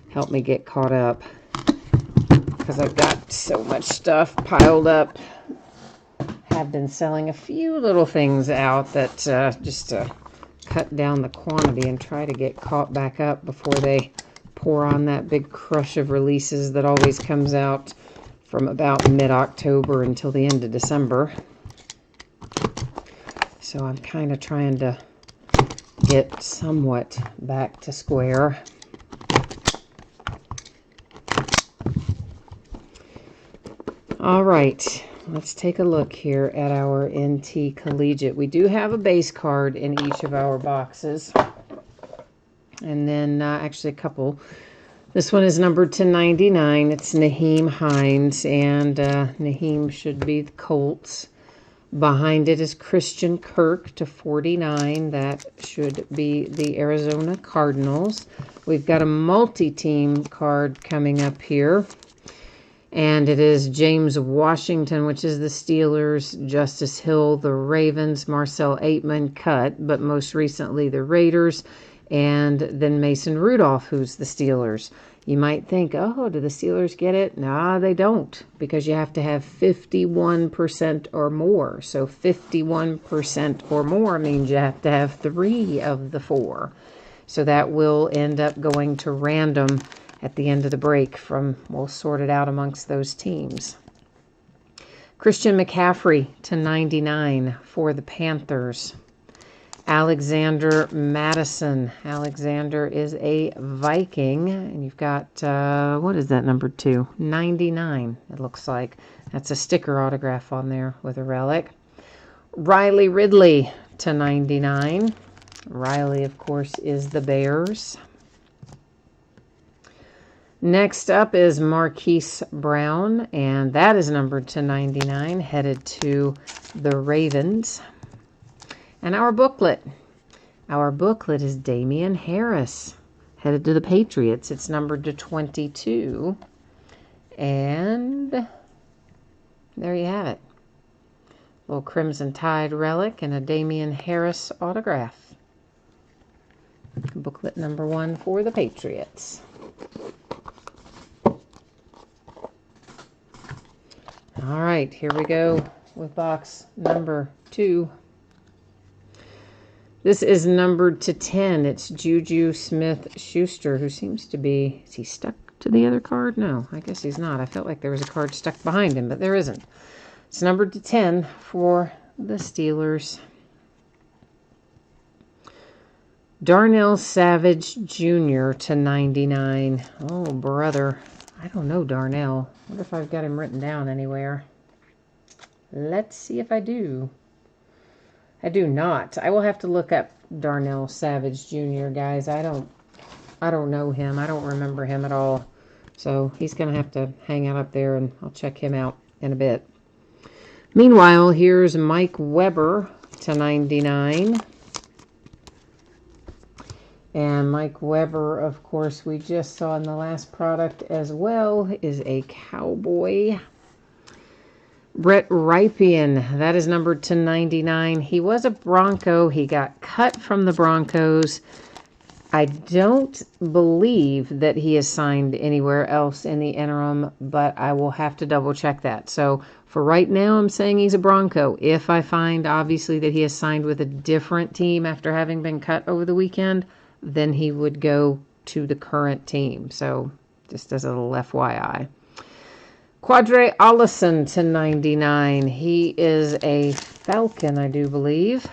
help me get caught up. Because I've got so much stuff piled up. Have been selling a few little things out that just to cut down the quantity and try to get caught back up before they pour on that big crush of releases that always comes out from about mid-October until the end of December. So I'm kind of trying to get somewhat back to square. All right, let's take a look here at our NT Collegiate. We do have a base card in each of our boxes. And then actually a couple. This one is numbered to 99. It's Nyheim Hines, and Nyheim should be the Colts. Behind it is Christian Kirk to 49. That should be the Arizona Cardinals. We've got a multi-team card coming up here. And it is James Washington, which is the Steelers, Justice Hill, the Ravens, Marcel Aitman, cut, but most recently the Raiders, and then Mason Rudolph, who's the Steelers. You might think, oh, do the Steelers get it? Nah, they don't, because you have to have 51% or more. So 51% or more means you have to have 3 of the 4. So that will end up going to random at the end of the break. We'll sort it out amongst those teams. Christian McCaffrey to 99 for the Panthers. Alexander Madison. Alexander is a Viking. And you've got, what is that number 2? 99, it looks like. That's a sticker autograph on there with a relic. Riley Ridley to 99. Riley, of course, is the Bears. Next up is Marquise Brown, and that is numbered to 99, headed to the Ravens. And our booklet is Damian Harris, headed to the Patriots. It's numbered to 22. And there you have it. Little Crimson Tide relic and a Damian Harris autograph. Booklet number 1 for the Patriots. All right, here we go with box number 2. This is numbered to 10. It's Juju Smith-Schuster, who seems to be... Is he stuck to the other card? No, I guess he's not. I felt like there was a card stuck behind him, but there isn't. It's numbered to 10 for the Steelers. Darnell Savage Jr. to 99. Oh, brother. I don't know Darnell. I wonder if I've got him written down anywhere. Let's see if I do. I do not. I will have to look up Darnell Savage Jr., guys. I don't know him. I don't remember him at all. So he's going to have to hang out up there, and I'll check him out in a bit. Meanwhile, here's Mike Weber to 99. And Mike Weber, of course, we just saw in the last product as well, is a Cowboy. Brett Rypien, that is numbered to 99. He was a Bronco. He got cut from the Broncos. I don't believe that he is signed anywhere else in the interim, but I will have to double check that. So for right now, I'm saying he's a Bronco. If I find, obviously, that he is signed with a different team after having been cut over the weekend, then he would go to the current team. So just as a little FYI. Quadre Allison to 99. He is a Falcon, I do believe.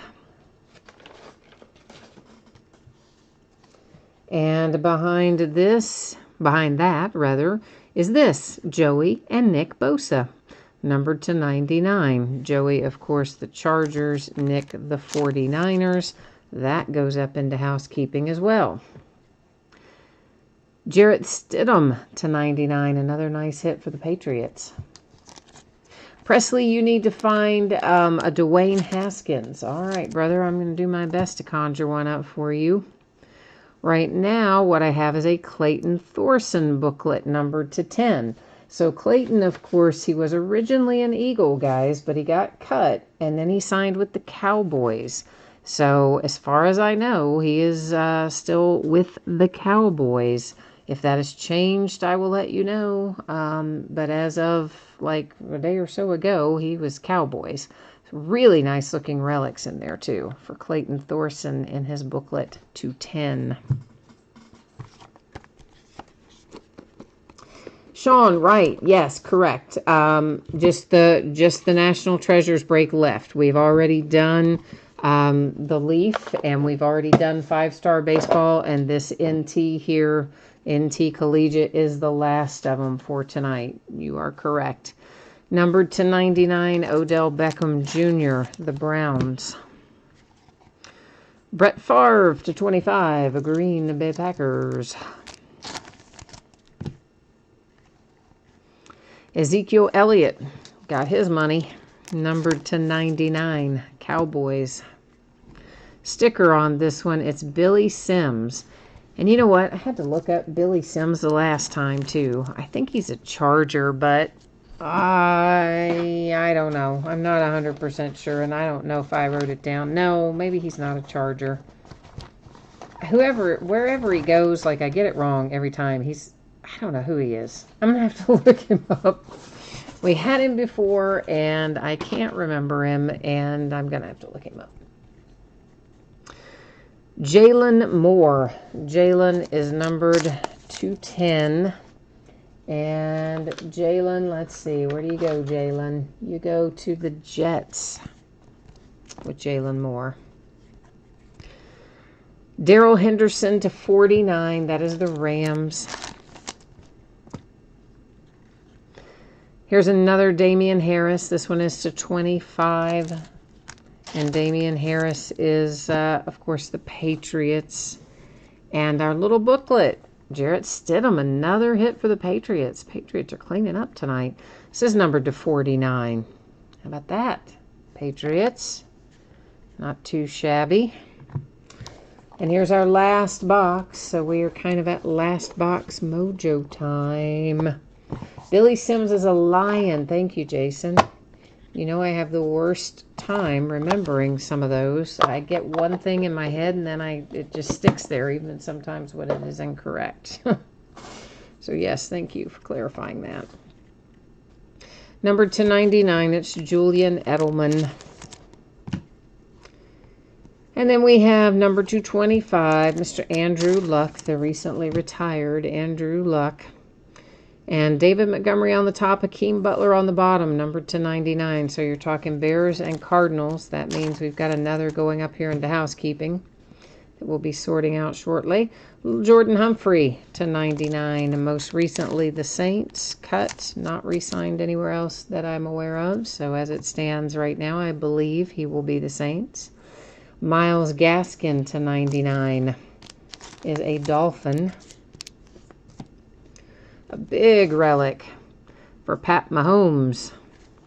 And behind that, is this, Joey and Nick Bosa, numbered to 99. Joey, of course, the Chargers, Nick, the 49ers. That goes up into housekeeping as well. Jarrett Stidham to 99. Another nice hit for the Patriots. Presley, you need to find a Dwayne Haskins. All right, brother, I'm going to do my best to conjure one up for you. Right now, what I have is a Clayton Thorson booklet numbered to 10. So Clayton, of course, he was originally an Eagle, guys, but he got cut, and then he signed with the Cowboys. So as far as I know, he is still with the Cowboys. If that has changed, I will let you know. But as of like a day or so ago, he was Cowboys. Really nice looking relics in there too for Clayton Thorson in his booklet to 10. Sean, right. Yes, correct. Just the National Treasures break left. We've already done the Leaf, and we've already done 5-star baseball, and this NT here, NT Collegiate, is the last of them for tonight. You are correct. Numbered to 99, Odell Beckham Jr., the Browns. Brett Favre to 25, Green Bay Packers. Ezekiel Elliott got his money, numbered to 99, Cowboys. Sticker on this one, it's Billy Sims. And you know what? I had to look up Billy Sims the last time, too. I think he's a Charger, but I don't know. I'm not 100% sure, and I don't know if I wrote it down. No, maybe he's not a Charger. Wherever he goes, like, I get it wrong every time. I don't know who he is. I'm going to have to look him up. We had him before, and I can't remember him, and I'm going to have to look him up. Jalen Moore. Jalen is numbered to 10. And Jalen, let's see. Where do you go, Jalen? You go to the Jets with Jalen Moore. Darrell Henderson to 49. That is the Rams. Here's another Damian Harris. This one is to 25. And Damian Harris is, of course, the Patriots. And our little booklet, Jarrett Stidham, another hit for the Patriots. Patriots are cleaning up tonight. This is numbered to 49. How about that? Patriots. Not too shabby. And here's our last box. So we are kind of at last box mojo time. Billy Sims is a Lion. Thank you, Jason. You know, I have the worst time remembering some of those. I get one thing in my head and then it just sticks there, even sometimes when it is incorrect. So yes, thank you for clarifying that. Number 299, it's Julian Edelman. And then we have number 225, Mr. Andrew Luck, the recently retired Andrew Luck. And David Montgomery on the top, Hakeem Butler on the bottom, number 299. So you're talking Bears and Cardinals. That means we've got another going up here into housekeeping that we'll be sorting out shortly. Jordan Humphrey to 99. And most recently, the Saints cut, not re-signed anywhere else that I'm aware of. So as it stands right now, I believe he will be the Saints. Myles Gaskin to 99 is a Dolphin. A big relic for Pat Mahomes,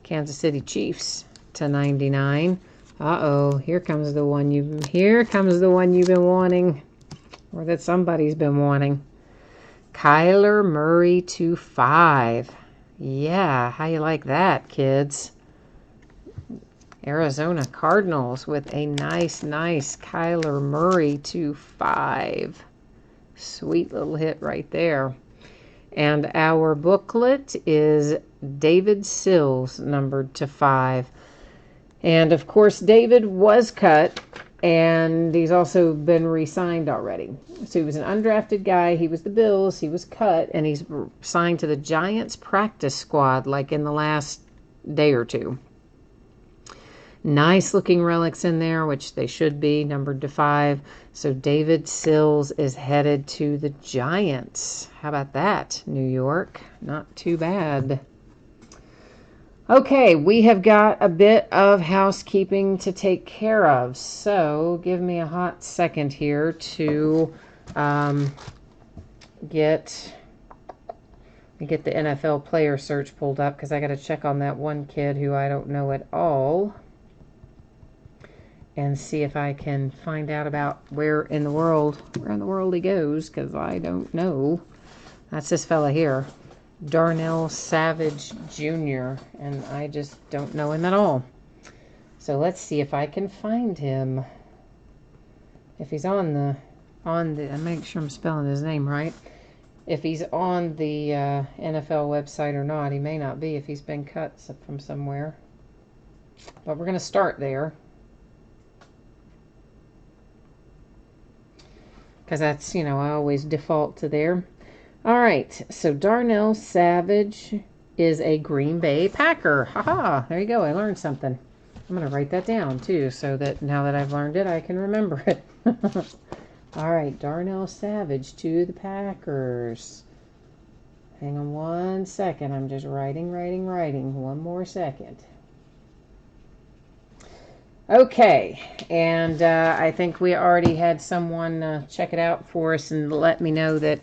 Kansas City Chiefs to 99. Uh-oh, here comes the one you've been wanting, or that somebody's been wanting. Kyler Murray to 5. Yeah, how you like that, kids? Arizona Cardinals with a nice Kyler Murray to 5. Sweet little hit right there. And our booklet is David Sills, numbered to 5. And, of course, David was cut, and he's also been re-signed already. So he was an undrafted guy. He was the Bills. He was cut, and he's signed to the Giants practice squad, like in the last day or two. Nice looking relics in there, which they should be, numbered to 5. So David Sills is headed to the Giants. How about that, New York? Not too bad. Okay, we have got a bit of housekeeping to take care of. So give me a hot second here to get the NFL player search pulled up, because I got to check on that one kid who I don't know at all, and see if I can find out about where in the world he goes, because I don't know. That's this fella here, Darnell Savage Jr., and I just don't know him at all. So let's see if I can find him. If he's on the, I make sure I'm spelling his name right. If he's on the NFL website or not. He may not be if he's been cut from somewhere. But we're going to start there, because that's, I always default to there. All right, so Darnell Savage is a Green Bay Packer. Haha, there you go. I learned something. I'm going to write that down, too, so that now that I've learned it, I can remember it. All right, Darnell Savage to the Packers. Hang on one second. I'm just writing. One more second. Okay, and I think we already had someone check it out for us and let me know that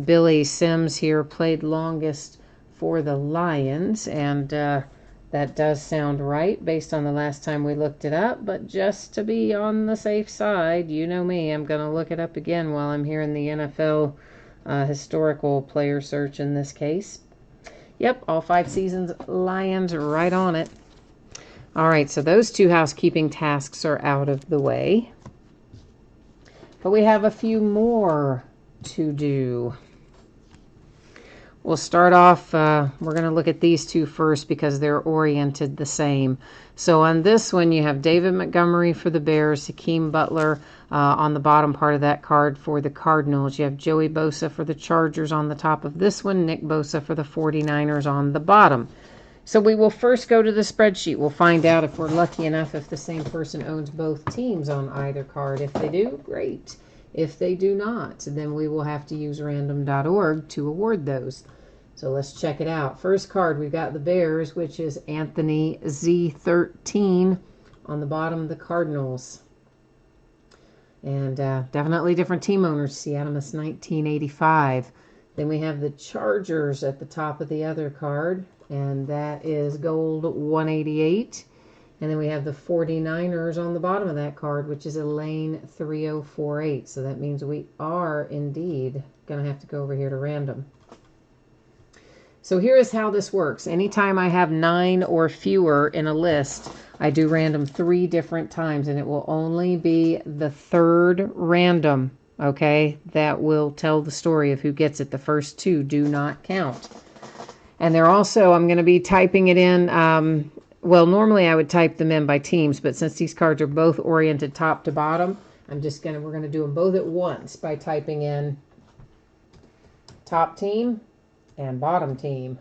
Billy Sims here played longest for the Lions, and that does sound right based on the last time we looked it up, but just to be on the safe side, you know me, I'm going to look it up again while I'm here in the NFL historical player search in this case. Yep, all 5 seasons, Lions, right on it. All right, so those 2 housekeeping tasks are out of the way. But we have a few more to do. We'll start off, we're going to look at these 2 first because they're oriented the same. So on this one, you have David Montgomery for the Bears, Hakeem Butler on the bottom part of that card for the Cardinals. You have Joey Bosa for the Chargers on the top of this one, Nick Bosa for the 49ers on the bottom. So we will first go to the spreadsheet. We'll find out if we're lucky enough if the same person owns both teams on either card. If they do, great. If they do not, then we will have to use random.org to award those. So let's check it out. First card, we've got the Bears, which is Anthony Z13 on the bottom of the Cardinals. And definitely different team owners. Seattle's 1985. Then we have the Chargers at the top of the other card, and that is gold 188. And then we have the 49ers on the bottom of that card, which is Elaine 3048. So that means we are indeed going to have to go over here to random. So here is how this works. Anytime I have 9 or fewer in a list, I do random 3 different times, and it will only be the third random, okay, that will tell the story of who gets it. The first 2 do not count. And they're also, I'm going to be typing it in, well, normally I would type them in by teams, but since these cards are both oriented top to bottom, we're going to do them both at once by typing in top team and bottom team.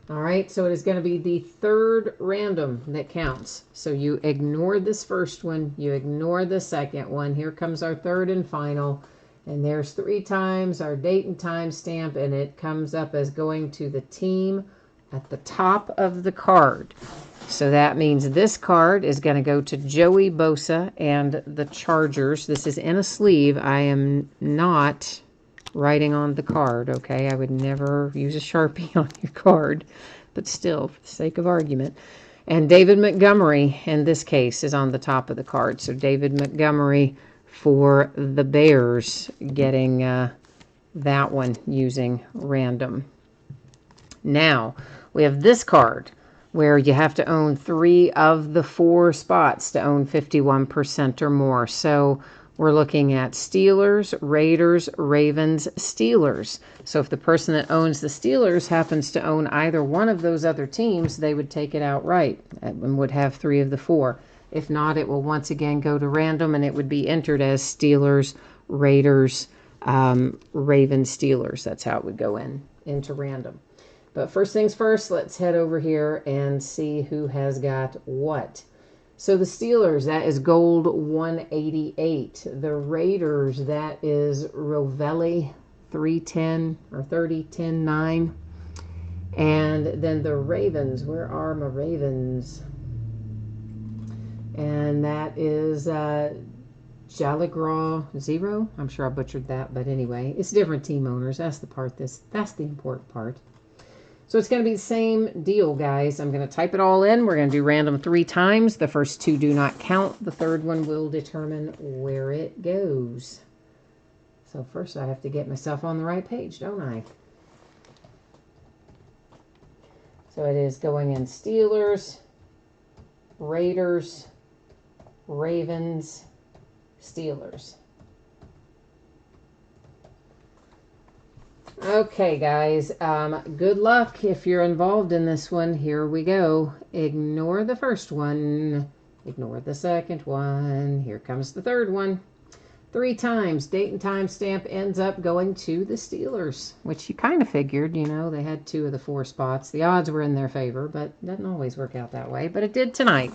All right, so it is going to be the third random that counts. So you ignore this first one, you ignore the second one. Here comes our third and final. And there's 3 times our date and time stamp, and it comes up as going to the team at the top of the card. So that means this card is going to go to Joey Bosa and the Chargers. This is in a sleeve. I am not writing on the card, okay? I would never use a Sharpie on your card, but still, for the sake of argument. And David Montgomery, in this case, is on the top of the card. So David Montgomery for the Bears, getting that one using random. Now, we have this card where you have to own 3 of the 4 spots to own 51% or more. So we're looking at Steelers, Raiders, Ravens, Steelers. So if the person that owns the Steelers happens to own either one of those other teams, they would take it outright and would have 3 of the 4. If not, it will once again go to random, and it would be entered as Steelers, Raiders, Ravens, Steelers. That's how it would go into random. But first things first, let's head over here and see who has got what. So the Steelers, that is gold 188. The Raiders, that is Rovelli 310 or 30-10-9. And then the Ravens, where are my Ravens? And that is Jaligraw 0. I'm sure I butchered that, but anyway, it's different team owners. That's the part. That's the important part. So it's going to be the same deal, guys. I'm going to type it all in. We're going to do random 3 times. The first 2 do not count. The third one will determine where it goes. So first I have to get myself on the right page, don't I? So it is going in Steelers, Raiders, Ravens, Steelers. Okay, guys, good luck if you're involved in this one. Here we go. Ignore the first one. Ignore the second one. Here comes the third one. 3 times. Date and time stamp ends up going to the Steelers, which you kind of figured, you know, they had 2 of the 4 spots. The odds were in their favor, but it doesn't always work out that way, but it did tonight.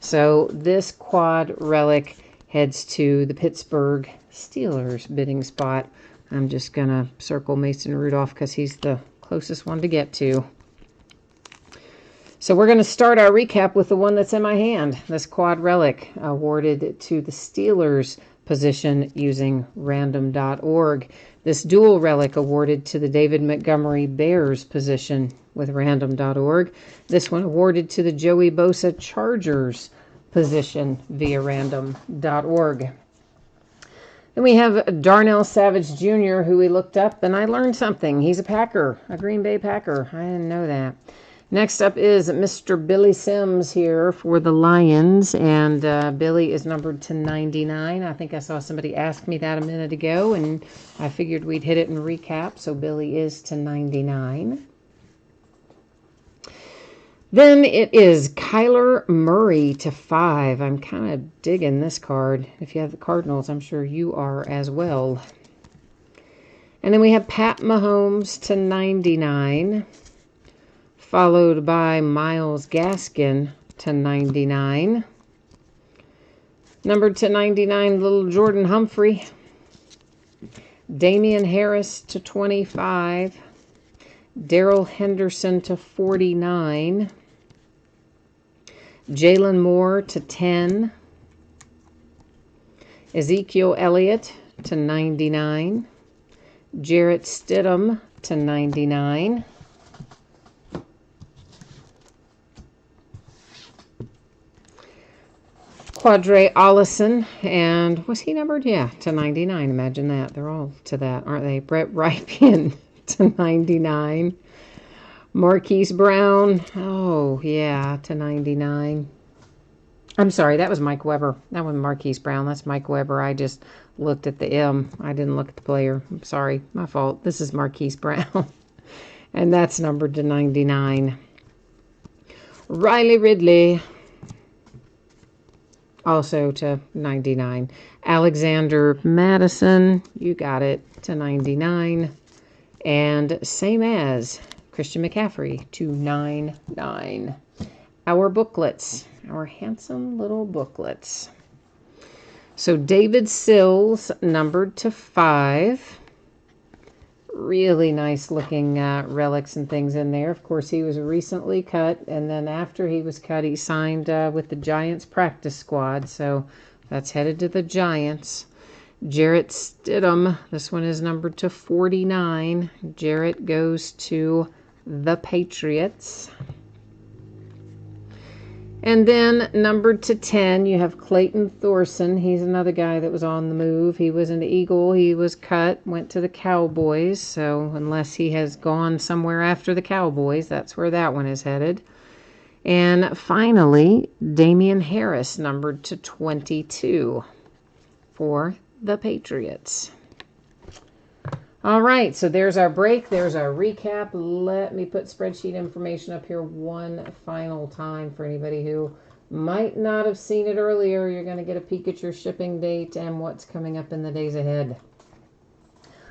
So this quad relic heads to the Pittsburgh Steelers bidding spot. I'm just going to circle Mason Rudolph because he's the closest one to get to. So we're going to start our recap with the one that's in my hand. This quad relic awarded to the Steelers position using random.org. This dual relic awarded to the David Montgomery Bears position with random.org. This one awarded to the Joey Bosa Chargers position via random.org. Then we have Darnell Savage Jr., who we looked up, and I learned something. He's a Packer, a Green Bay Packer. I didn't know that. Next up is Mr. Billy Sims here for the Lions, and Billy is numbered to 99. I think I saw somebody ask me that a minute ago, and I figured we'd hit it in recap, so Billy is to 99. Then it is Kyler Murray to 5. I'm kind of digging this card. If you have the Cardinals, I'm sure you are as well. And then we have Pat Mahomes to 99, followed by Myles Gaskin to 99. Numbered to 99, little Jordan Humphrey. Damian Harris to 25. Darrell Henderson to 49. Jalen Moore to 10. Ezekiel Elliott to 99. Jarrett Stidham to 99. Quadre Allison, and was he numbered? Yeah, to 99. Imagine that. They're all to that, aren't they? Brett Ripien to 99. Marquise Brown, oh, yeah, to 99. I'm sorry, that was Mike Weber. That wasn't Marquise Brown. That's Mike Weber. I just looked at the M. I didn't look at the player. I'm sorry, my fault. This is Marquise Brown, and that's numbered to 99. Riley Ridley, also to 99. Alexander Madison, you got it, to 99. And same as Christian McCaffrey to 99. Our booklets, our handsome little booklets. So David Sills, numbered to 5. Really nice looking relics and things in there. Of course, he was recently cut, and then after he was cut, he signed with the Giants practice squad. So that's headed to the Giants. Jarrett Stidham, this one is numbered to 49. Jarrett goes to the Patriots. And then numbered to 10, you have Clayton Thorson. He's another guy that was on the move. He was an Eagle. He was cut, went to the Cowboys. So unless he has gone somewhere after the Cowboys, that's where that one is headed. And finally, Damian Harris, numbered to 22 for the Patriots. All right, so there's our break. There's our recap. Let me put spreadsheet information up here one final time for anybody who might not have seen it earlier. You're going to get a peek at your shipping date and what's coming up in the days ahead.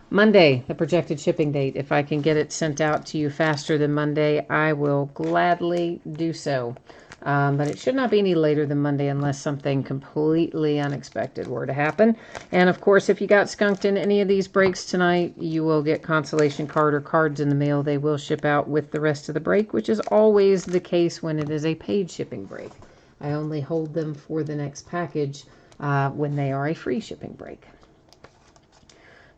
Monday, the projected shipping date. If I can get it sent out to you faster than Monday, I will gladly do so. But it should not be any later than Monday unless something completely unexpected were to happen. And, of course, if you got skunked in any of these breaks tonight, you will get consolation card or cards in the mail. They will ship out with the rest of the break, which is always the case when it is a paid shipping break. I only hold them for the next package when they are a free shipping break.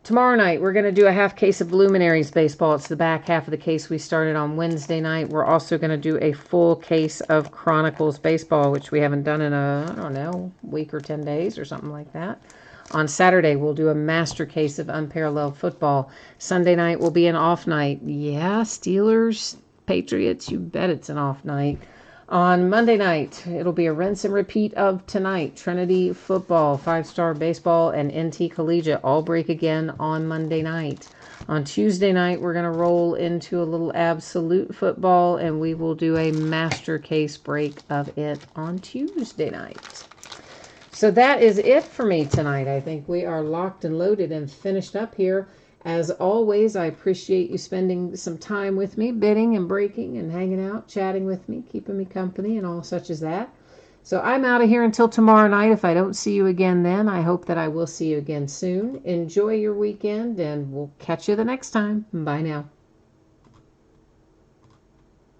Tomorrow night, we're going to do a half case of Luminaries baseball. It's the back half of the case we started on Wednesday night. We're also going to do a full case of Chronicles baseball, which we haven't done in a week or 10 days or something like that. On Saturday, we'll do a master case of Unparalleled Football. Sunday night will be an off night. Yeah, Steelers, Patriots, you bet it's an off night. On Monday night, it'll be a rinse and repeat of tonight. Trinity Football, 5-star baseball, and NT Collegiate all break again on Monday night. On Tuesday night, we're going to roll into a little Absolute Football, and we will do a master case break of it on Tuesday night. So that is it for me tonight. I think we are locked and loaded and finished up here. As always, I appreciate you spending some time with me, bidding and breaking and hanging out, chatting with me, keeping me company and all such as that. So I'm out of here until tomorrow night. If I don't see you again then, I hope that I will see you again soon. Enjoy your weekend, and we'll catch you the next time. Bye now.